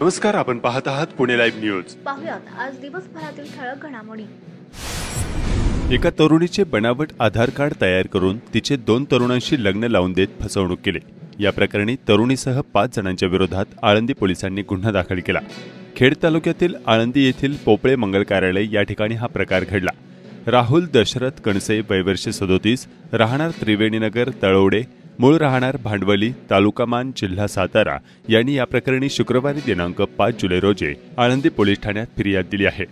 नमस्कार, आपण पाहत आहात पुणे लाईव्ह न्यूज। पाहुयात आज दिवसभरातील ठळक घडामोडी। एका तरुणीचे बनावट आधार कार्ड तयार करून तिचे 2 तरुणांशी लग्न लावून देत फसवणूक केली। या प्रकरणी तरुणीसह 5 जणांच्या विरोधात आळंदी पोलिसांनी गुन्हा दाखल केला। खेड तालुक्यातील आळंदी येथील पोपळे मंगल कार्यालय या ठिकाणी हा प्रकार घडला। राहुल दशरथ कणसे, वय वर्ष 37, राहणार त्रिवेणीनगर तळवडे, मूळ राहणार भांडवली, तालुका मान, जिल्हा सातारा यांनी या प्रकरणी शुक्रवारी दिनांक 5 जुलै रोजी आळंदी पोलीस ठाण्यात फिर्याद दिली आहे।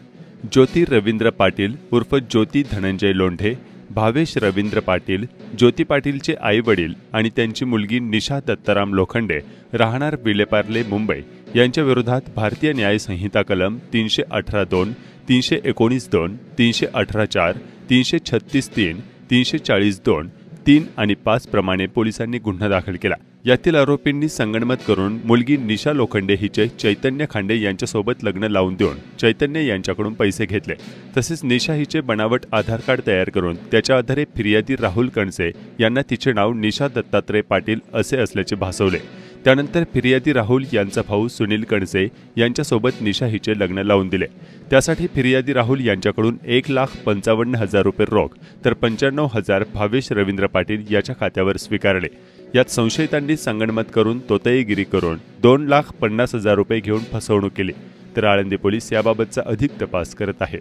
ज्योती रवींद्र पाटील उर्फ ज्योती धनंजय लोंढे, भावेश रवींद्र पाटील, ज्योती पाटीलचे आई वडील आणि त्यांची मुलगी निशा दत्ताराम लोखंडे, राहणार विलेपार्ले, मुंबई यांच्या विरोधात भारतीय न्याय संहिता कलम 318(2), 319(2), 318(4), 336(3), 340(2), 3 आणि 5 प्रमाणे पोलिसांनी गुन्हा दाखल केला। यातील आरोपींनी संगनमत करून मुलगी निशा लोखंडे हिचे चैतन्य खांडे यांच्यासोबत लग्न लावून देऊन चैतन्य यांच्याकडून पैसे घेतले। तसेच निशा हिचे बनावट आधार कार्ड तयार करून त्याच्या आधारे फिर्यादी राहुल कणसे यांना तिचे नाव निशा दत्तात्रय पाटील असे असल्याचे भासवले। त्यानंतर फिर्यादी राहुल यांचा भाऊ सुनील कणसे यांच्यासोबत निशा हिचे लग्न लावून दिले। त्यासाठी फिर्यादी राहुल यांच्याकडून 1,55,000 रुपये रोख तर 95,000 भावेश रवींद्र पाटील याच्या खात्यावर स्वीकारले। यात संशयितांनी संगनमत करून तोतईगिरी करून 2,50,000 रुपये घेऊन फसवणूक केली। तर आळंदी पोलीस याबाबतचा अधिक तपास करत आहेत।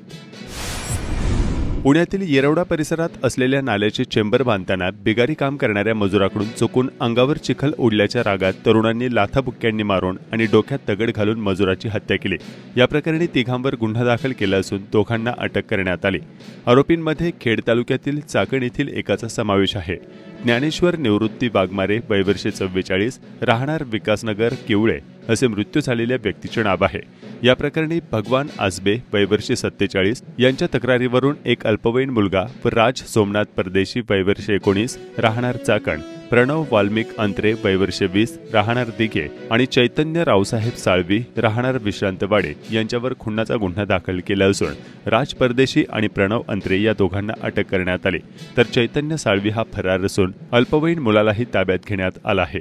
पुण्यातील येरवडा परिसरात असलेल्या नाल्याचे चेंबर बांधताना बिगारी काम करणाऱ्या मजुराकडून चुकून अंगावर चिखल उडल्याच्या रागात तरुणांनी लाथाबुक्क्यांनी मारून आणि डोक्यात दगड घालून मजुराची हत्या केली। या प्रकरणी तिघांवर गुन्हा दाखल केला असून दोघांना अटक करण्यात आली। आरोपींमध्ये खेड तालुक्यातील चाकण येथील एकाचा समावेश आहे। ज्ञानेश्वर निवृत्ती वाघमारे, वय वर्ष 44, राहणार विकासनगर, किवळे असे मृत्यू झालेल्या व्यक्तीचे नाव आहे। या प्रकरणी भगवान आजबे, वय वर्ष 47 यांच्या तक्रारीवरून एक अल्पवयीन मुलगा व राज सोमनाथ परदेशी, वय वर्ष 19, राहणार चाकण, प्रणव वाल्मिक अंत्रे, वय वर्ष 20, राहणार दिघे आणि चैतन्य रावसाहेब साळवी, राहणार विश्रांतवाडे यांच्यावर खुनाचा गुन्हा दाखल केला असून राज परदेशी आणि प्रणव अंत्रे या दोघांना अटक करण्यात आली। तर चैतन्य साळवी हा फरार असून अल्पवयीन मुलालाही ताब्यात घेण्यात आला आहे।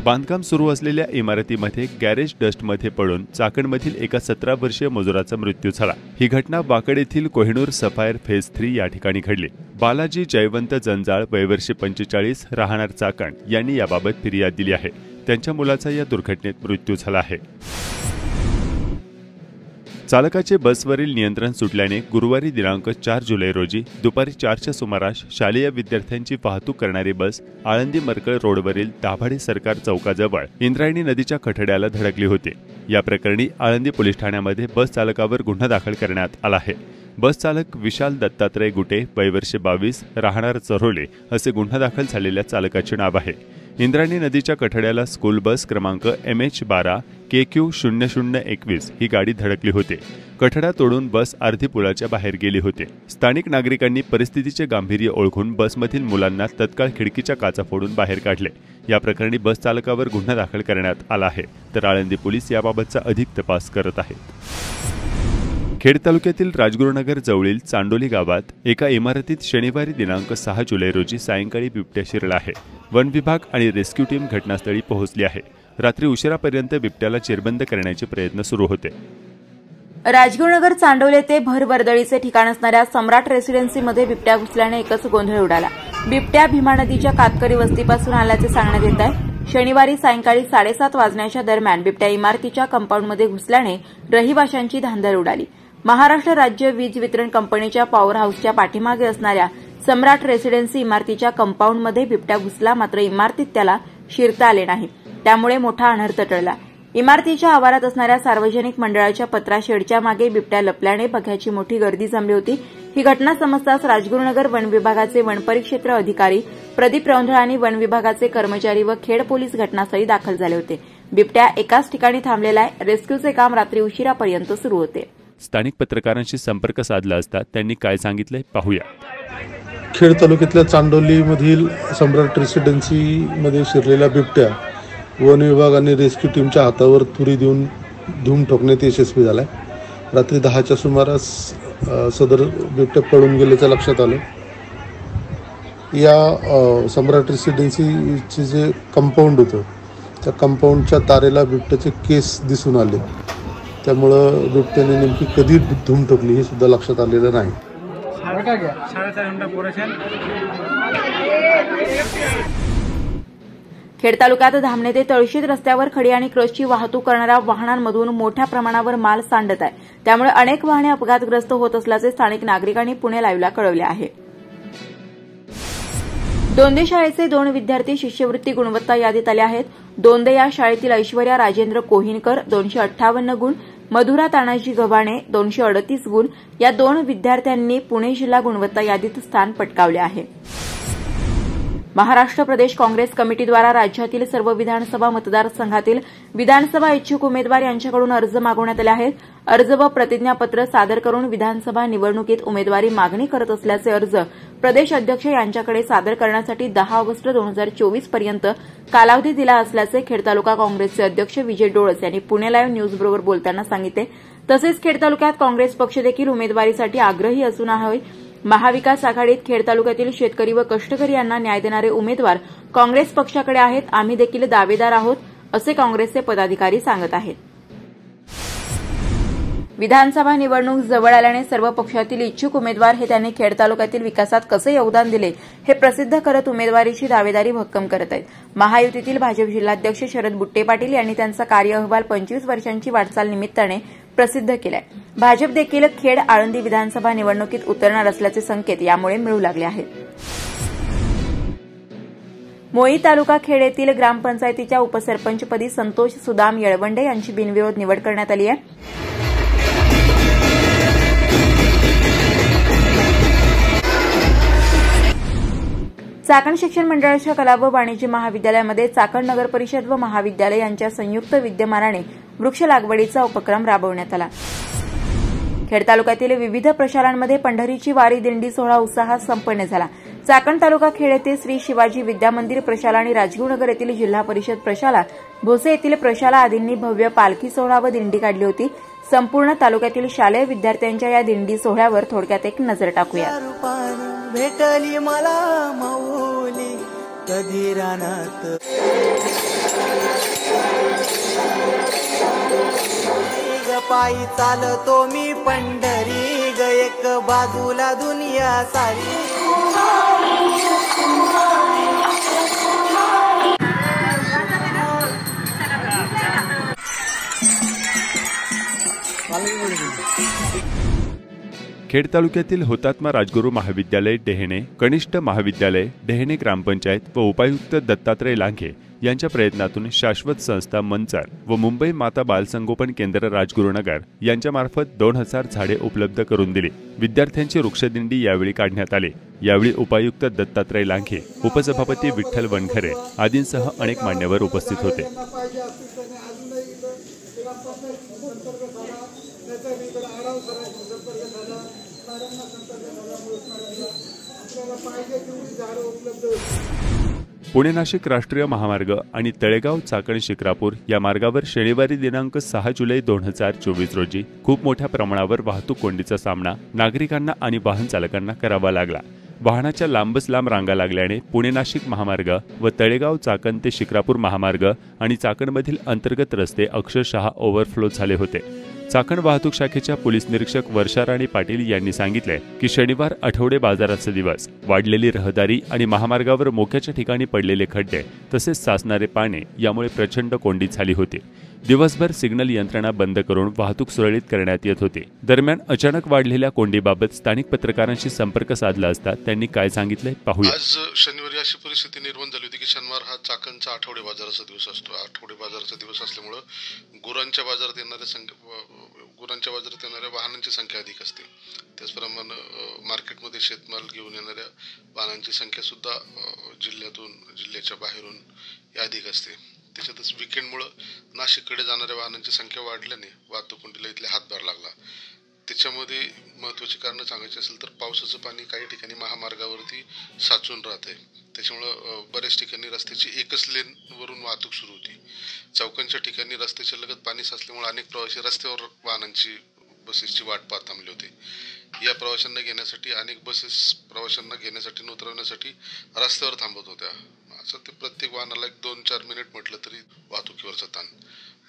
बांधकाम सुरू असलेल्या इमारतीमध्ये गॅरेज डस्टमध्ये पडून चाकणमधील एका 17 वर्षीय मजुराचा मृत्यू झाला। ही घटना वाकड येथील कोहिनूर सफायर फेज 3 या ठिकाणी घडली। बालाजी जयवंत जंजाळ, वय वर्ष 45, राहणार चाकण यांनी याबाबत फिर्याद दिली आहे। त्यांच्या मुलाचा या दुर्घटनेत मृत्यू झाला आहे। चालकाचे बसवरील नियंत्रण सुटल्याने गुरुवारी दिनांक 4 जुलै रोजी दुपारी 4च्या सुमारास शालेय विद्यार्थ्यांची वाहतूक करणारी बस आळंदी मरकळ रोडवरील दाभाडे सरकार चौकाजवळ इंद्रायणी नदीच्या कठड्याला धडकली होती। या प्रकरणी आळंदी पोलीस ठाण्यामध्ये बस चालकावर गुन्हा दाखल करण्यात आला आहे। बस चालक विशाल दत्तात्रय गुटे, वय वर्ष 22, राहणार चरोले असे गुन्हा दाखल झालेल्या चालकाचे नाव आहे। इंद्रायणी नदीच्या कठड्याला स्कूल बस क्रमांक MH12 KQ 0021 ही गाडी धडकली होती। कठडा तोडून बस अर्धी पुलाच्या बाहेर गेली होती। स्थानिक नागरिकांनी परिस्थितीचे गांभीर्य ओळखून बसमधील मुलांना तत्काळ खिडकीच्या काचा फोडून बाहेर काढले। या प्रकरणी बस चालकावर गुन्हा दाखल करण्यात आला आहे। तर आळंदी पोलीस याबाबतचा अधिक तपास करत आहेत। खेड तालुक्यातील राजगुरुनगर जवळील चांडोली गावात एका इमारतीत शनिवारी दिनांक 6 जुलै रोजी सायंकाळी बिबट्या शिरला आहे। वन विभाग आणि रेस्क्यू टीम घटनास्थळी पोहोचली आहे। रात्री उशिरापर्यंत बिबट्याला चिरबंद करण्याचे प्रयत्न सुरू होते। राजगुरुनगर चांडोली ते भरवर्दळीचे ठिकाण असणाऱ्या सम्राट रेसिडेन्सीमध्ये बिबट्या घुसल्याने एकच गोंधळ उडाला। बिबट्या भीमा नदीच्या कातकरी वस्तीपासून आल्याचे सांगण्यात येत आहे। शनिवारी सायंकाळी 7:30 वाजण्याच्या दरम्यान बिबट्या इमारतीच्या कंपाऊंडमध्ये घुसल्याने रहिवाशांची धांदल उडाली। महाराष्ट्र राज्य वीज वितरण कंपनीच्या पॉवर हाऊसच्या पाठीमागे असणाऱ्या सम्राट रेसिडेन्सी इमारतीच्या कंपाऊंडमध्ये बिबट्या घुसला, मात्र इमारतीत त्याला शिरता आले नाही। त्यामुळे मोठा अनर्थ टळला। इमारतीच्या आवारात असणाऱ्या सार्वजनिक मंडळाच्या पत्रा शेडच्या मागे बिबट्या लपल्याने बघ्याची मोठी गर्दी जमली होती। ही घटना समजताच राजगुरुनगर वन विभागाचे वनपरिक्षेत्र अधिकारी प्रदीप रौंधळांनी वन विभागाचे कर्मचारी व खेड पोलीस घटनास्थळी दाखल झाले होते। बिबट्या एकाच ठिकाणी थांबलेला आहे। रेस्क्यूचे काम रात्री उशिरापर्यंत सुरू होते। स्थानिक पत्रकारांशी संपर्क साधला असता त्यांनी काय सांगितले पाहूया। खेड तालुक्यातल्या चांडोलीमधील सम्राट रेसिडेन्सीमध्ये शिरलेला बिबट्या वन विभाग आणि रेस्क्यू टीमच्या हातावर तुरी देऊन धूम ठोकण्यात यशस्वी झाला। रात्री 10च्या सुमारास सदर बिबट्या पळून गेल्याचं लक्षात आलं। या सम्राट रेसिडेन्सीचे जे कंपाऊंड होतं त्या कंपाऊंडच्या तारेला बिबट्याचे केस दिसून आले. त्यामुळं बिबट्याने नेमकी कधी धूम ठोकली हे सुद्धा लक्षात आलेलं नाही. खेड तालुक्यात धामणे ते तळशीत रस्त्यावर खडी आणि क्रसची वाहतूक करणाऱ्या वाहनांमधून मोठ्या प्रमाणावर माल सांडत आहे. त्यामुळे अनेक वाहने अपघातग्रस्त होत असल्याचे स्थानिक नागरिकांनी पुणे लाईव्हला कळवले आहे. दोंदे शाळेचे 2 विद्यार्थी शिष्यवृत्ती गुणवत्ता यादीत आले आहेत. दोंदे या शाळेतील ऐश्वर्या राजेंद्र कोहिनकर 258 गुण, मधुरा तानाजी गव्हाणे 238 गुण या 2 विद्यार्थ्यांनी पुणे जिल्हा गुणवत्ता यादीत स्थान पटकावले आहे. महाराष्ट्र प्रदेश काँग्रेस कमिटीद्वारा राज्यातील सर्व विधानसभा मतदारसंघातील विधानसभा इच्छुक उमेदवार यांच्याकडून अर्ज मागवण्यात आले आहेत. अर्ज व प्रतिज्ञापत्र सादर करून विधानसभा निवडणुकीत उमेदवारी मागणी करत असल्याचे अर्ज प्रदेश अध्यक्ष यांच्याकडे सादर करण्यासाठी 10 ऑगस्ट 2024 पर्यंत कालावधी दिला असल्याचे खेड तालुका काँग्रेसचे अध्यक्ष विजय डोळस यांनी पुणे लाईव्ह न्यूजबरोबर बोलताना सांगितले. तसेच खेड तालुक्यात काँग्रेस पक्ष देखील उमेदवारीसाठी आग्रही असून आहे. महाविकास आघाडीत खेड तालुक्यातील शेतकरी व कष्टकरी यांना न्याय देणारे उमेदवार काँग्रेस पक्षाकडे आहेत. आम्ही देखील दावेदार आहोत असे काँग्रेसचे पदाधिकारी सांगत आहेत. विधानसभा निवडणूक जवळ आल्याने सर्व पक्षातील इच्छुक उमेदवार हे त्यांनी खेड तालुक्यातील विकासात कसे योगदान दिले हे प्रसिद्ध करत उमेदवारीची दावेदारी भक्कम करत आहेत. महायुतीतील भाजप जिल्हाध्यक्ष शरद बुट्टे पाटील यांनी त्यांचा कार्य अहवाल 25 वर्षांची वाटचाल निमित्ताने प्रसिद्ध केलाय. भाजप देखील खेड आळंदी विधानसभा निवडणुकीत उतरणार असल्याचे संकेत यामुळे मिळू लागले आहेत. मोई तालुका खेड येथील ग्रामपंचायतीच्या उपसरपंचपदी संतोष सुदाम येळवंडे यांची बिनविरोध निवड करण्यात आली आहे. चाकण शिक्षण मंडळाच्या कला व वाणिज्य महाविद्यालयामध्ये चाकण नगर परिषद व महाविद्यालय यांच्या संयुक्त विद्यमानाने वृक्ष लागवडीचा उपक्रम राबवण्यात आला. खेड तालुक्यातील विविध प्रशालांमध्ये पंढरीची वारी दिंडी सोहळा उत्साहात संपन्न झाला. चाकण तालुका खेड येथे श्री शिवाजी विद्या मंदिर प्रशाला आणि राजगुरुनगर येथील जिल्हा परिषद प्रशाला, भोसे येथील प्रशाला आदींनी भव्य पालखी सोहळा व दिंडी काढली होती. संपूर्ण तालुक्यातील शालेय विद्यार्थ्यांच्या या दिंडी सोहळ्यावर थोडक्यात एक नजर टाकूया. भेटली मला माऊली कधी रानात, पायी चालतो मी पंढरी ग, एक बाजूला दुनिया सारी. खेड तालुक्यातील हुतात्मा राजगुरू महाविद्यालय डेहणे, कनिष्ठ महाविद्यालय डेहणे ग्रामपंचायत व उपायुक्त दत्तात्रय लांघे यांच्या प्रयत्नातून शाश्वत संस्था मंचर व मुंबई माता बालसंगोपन केंद्र राजगुरुनगर यांच्यामार्फत 2000 झाडे उपलब्ध करून दिली. विद्यार्थ्यांची वृक्षदिंडी यावेळी काढण्यात आली. यावेळी उपायुक्त दत्तात्रय लांघे, उपसभापती विठ्ठल वनखरे आदींसह अनेक मान्यवर उपस्थित होते. पुणे नाशिक राष्ट्रीय महामार्ग आणि तळेगाव चाकण शिक्रापूर या मार्गावर शनिवारी दिनांक 6 जुलै 2024 रोजी खूप मोठ्या प्रमाणावर वाहतूक कोंडीचा सामना नागरिकांना आणि वाहन चालकांना करावा लागला. वाहनाच्या लांबच लांब रांगा लागल्याने पुणे नाशिक महामार्ग व तळेगाव चाकण ते शिक्रापूर महामार्ग आणि चाकणमधील अंतर्गत रस्ते अक्षरशः ओव्हरफ्लो झाले होते. चाकण वाहतूक शाखेच्या पोलीस निरीक्षक वर्षाराणी पाटील यांनी सांगितले की शनिवार आठवडे बाजाराचा दिवस, वाढलेली रहदारी आणि महामार्गावर मोक्याच्या ठिकाणी पडलेले खड्डे तसेच साचणारे पाणी यामुळे प्रचंड कोंडी झाली होती. दिवसभर सिग्नल यंत्रणा बंद करून वाहतूक सुरळीत करण्यात येत होती. दरम्यान अचानक वाढलेल्या कोंडीबाबत स्थानिक पत्रकारांशी संपर्क साधला असता त्यांनी काय सांगितले पाहूया. आज शनिवारी अशी परिस्थिती निर्माण झाली होती की शनिवार हा चाकणचा आठवडे बाजाराचा दिवस असतो. आठवडे बाजाराचा दिवस असल्यामुळे गुरांच्या बाजारात येणाऱ्या वाहनांची संख्या अधिक असते. त्याचप्रमाणे मार्केटमध्ये शेतमाल घेऊन येणाऱ्या वाहनांची संख्या सुद्धा जिल्ह्याच्या बाहेरून अधिक असते. त्याच्यातच विकेंडमुळे नाशिककडे जाणाऱ्या वाहनांची संख्या वाढल्याने वाहतूक कोंडीला इथले हातभार लागला. त्याच्यामध्ये महत्त्वाची कारणं सांगायची असेल तर पावसाचं पाणी काही ठिकाणी महामार्गावरती साचून राहत आहे. त्याच्यामुळं बऱ्याच ठिकाणी रस्त्याची एकच लेनवरून वाहतूक सुरू होती. चौकांच्या ठिकाणी रस्त्याच्या लगत पाणी साचल्यामुळे अनेक प्रवासी रस्त्यावर बसेसची वाट पाहत थांबले होते. या प्रवाशांना घेण्यासाठी अनेक बसेस प्रवाशांना घेण्यासाठी आणि उतरवण्यासाठी रस्त्यावर थांबत होत्या. असं ते प्रत्येक वाहनाला 1-2-4 मिनिट म्हटलं तरी वाहतुकीवरचा ताण.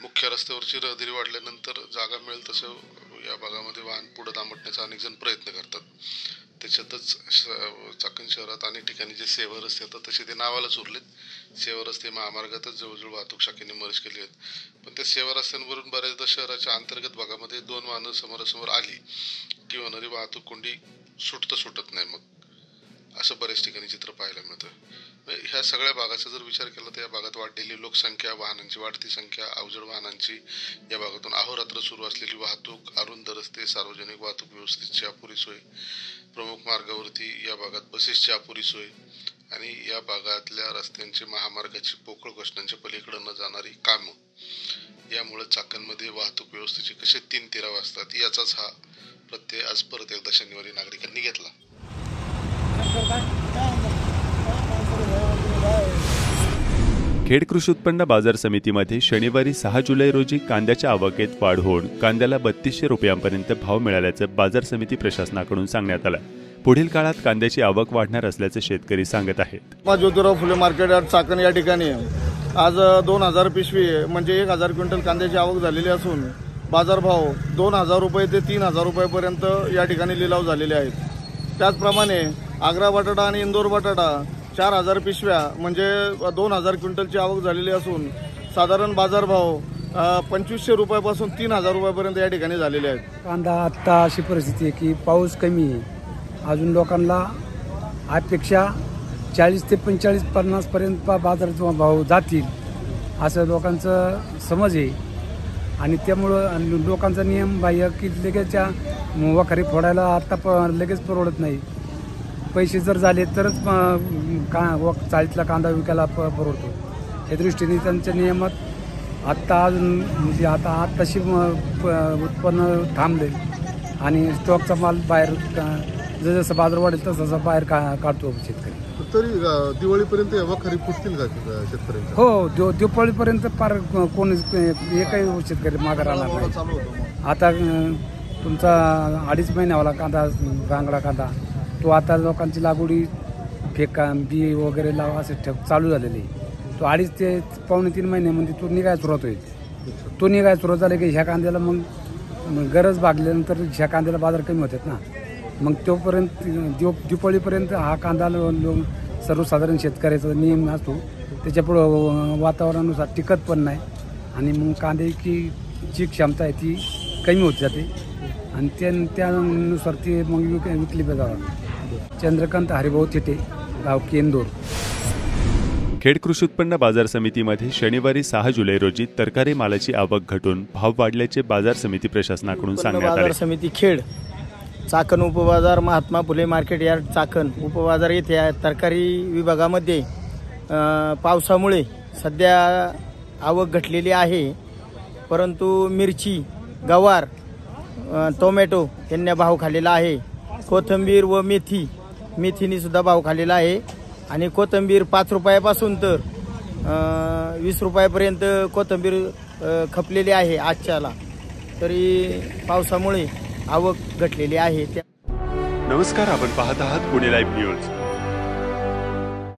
मुख्य रस्त्यावरची रहदारी वाढल्यानंतर जागा मिळेल तसं या भागामध्ये वाहन पुढे दामटण्याचा अनेक जण प्रयत्न करतात. त्याच्यातच चाकण शहरात अनेक ठिकाणी जे सेवा रस्ते येतात तसे ते नावालाच उरलेत. सेवा रस्ते महामार्गातच जवळजवळ वाहतूक शाखेने मर्ज केले आहेत. पण त्या सेवा रस्त्यांवरून बऱ्याचदा शहराच्या अंतर्गत भागामध्ये 2 वाहनं समोरासमोर आली की होणारी वाहतूक कोंडी सुटत नाही. मग असं बऱ्याच ठिकाणी चित्र पाहायला मिळतं. ह्या सगळ्या भागाचा जर विचार केला तर या भागात वाढलेली लोकसंख्या, वाहनांची वाढती संख्या, अवजड वाहनांची या भागातून अहोरात्र सुरू असलेली वाहतूक, अरुंद रस्ते, सार्वजनिक वाहतूक व्यवस्थेची अपुरी सोय, प्रमुख मार्गावरती या भागात बसेसची अपुरी सोय आणि या भागातल्या रस्त्यांची महामार्गाची पोकळ घोषणांच्या पलीकडे न जाणारी कामं, यामुळे चाकणमध्ये वाहतूक व्यवस्थेचे कसे 3 तिराव असतात याचाच हा प्रत्यय आज परत एकदा शनिवारी नागरिकांनी घेतला. खेड कृषी उत्पन्न बाजार समितीमध्ये शनिवारी 6 जुलै रोजी कांद्याच्या आवकेत वाढ होऊन कांद्याला 3200 रुपयांपर्यंत भाव मिळाल्याचं बाजार समिती प्रशासनाकडून सांगण्यात आलं. पुढील काळात कांद्याची आवक वाढणार असल्याचं शेतकरी सांगत आहेत. ज्योतिराव फुले मार्केट यार्ड चाकण या ठिकाणी आज 2000 पिशवी म्हणजे 1000 क्विंटल कांद्याची आवक झालेली असून बाजारभाव 2000 रुपये ते 3000 रुपयापर्यंत या ठिकाणी लिलाव झालेले आहेत. त्याचप्रमाणे आग्रा बटाटा आणि इंदोर बटाटा 4000 पिशव्या म्हणजे 2000 क्विंटलची आवक झालेली असून साधारण बाजारभाव 2500 रुपयापासून 3000 रुपयापर्यंत या ठिकाणी झालेले आहेत. कांदा आत्ता अशी परिस्थिती आहे की पाऊस कमी आहे. अजून लोकांना अपेक्षा 40 ते 45-50 पर्यंत बाजार भाव जातील असं लोकांचं समज आहे. आणि त्यामुळं लोकांचा नियम बाह्य की लगेच वखारी फोडायला आत्ता लगेच परवडत नाही. पैसे जर झाले तरच चाळीतला कांदा विकायला परवडतो. त्या दृष्टीने त्यांच्या नियमात आत्ता अजून म्हणजे आत्ताशी उत्पन्न थांबले आणि स्टॉकचा माल बाहेर जसं बाजार वाढेल तसं बाहेर काढतो शेतकरी. तरी दिवाळीपर्यंत वखारी फुटतील का शेतकऱ्यांच्या? हो, दिवाळीपर्यंत फार कोणी एकही शेतकरी मागे राहणार नाही. आता तुमचा 2.5 महिन्यावाला कांदा, रांगडा कांदा, तो आता लोकांची लागवडी फेका बी वगैरे लावा असे चालू झालेली. तो 2.5 ते 2.5-3 महिन्यामध्ये तो निघायला सुरुवात होईल. तो निघायला सुरुवात झाली की ह्या कांद्याला मग गरज भागल्यानंतर ह्या कांद्याला बाजार कमी होतात ना. मग तोपर्यंत दिवाळीपर्यंत हा कांदा सर्वसाधारण शेतकऱ्याचा नियम असतो. त्याच्यापुढं वातावरणानुसार टिकत पण नाही आणि मग कांद्याची जी क्षमता आहे ती कमी होत जाते आणि त्यानुसार ती मग विकली जातात. चंद्रकांत हरिभाऊ थिटे, गाव केंदूर. खेड कृषी उत्पन्न बाजार समितीमध्ये शनिवारी 6 जुलै रोजी तरकारी मालाची आवक घटून भाव वाढल्याचे बाजार समिती प्रशासनाकडून सांगण्यात आले. बाजार समिती खेड चाकण उपबाजार, महात्मा फुले मार्केट यार्ड चाकण उपबाजार येथे तरकारी विभागामध्ये पावसामुळे सध्या आवक घटलेली आहे. परंतु मिरची, गवार, टोमॅटो यांना भाव खाल्लेला आहे. कोथिंबीर व मेथीने सुद्धा भाव खाल्लेला आहे आणि कोथिंबीर 5 रुपयापासून तर 20 रुपयापर्यंत कोथिंबीर खपलेली आहे आजच्याला. तरी पावसामुळे आवक घटलेली आहे. नमस्कार, आपण पाहत आहात पुणे लाईव्ह न्यूज.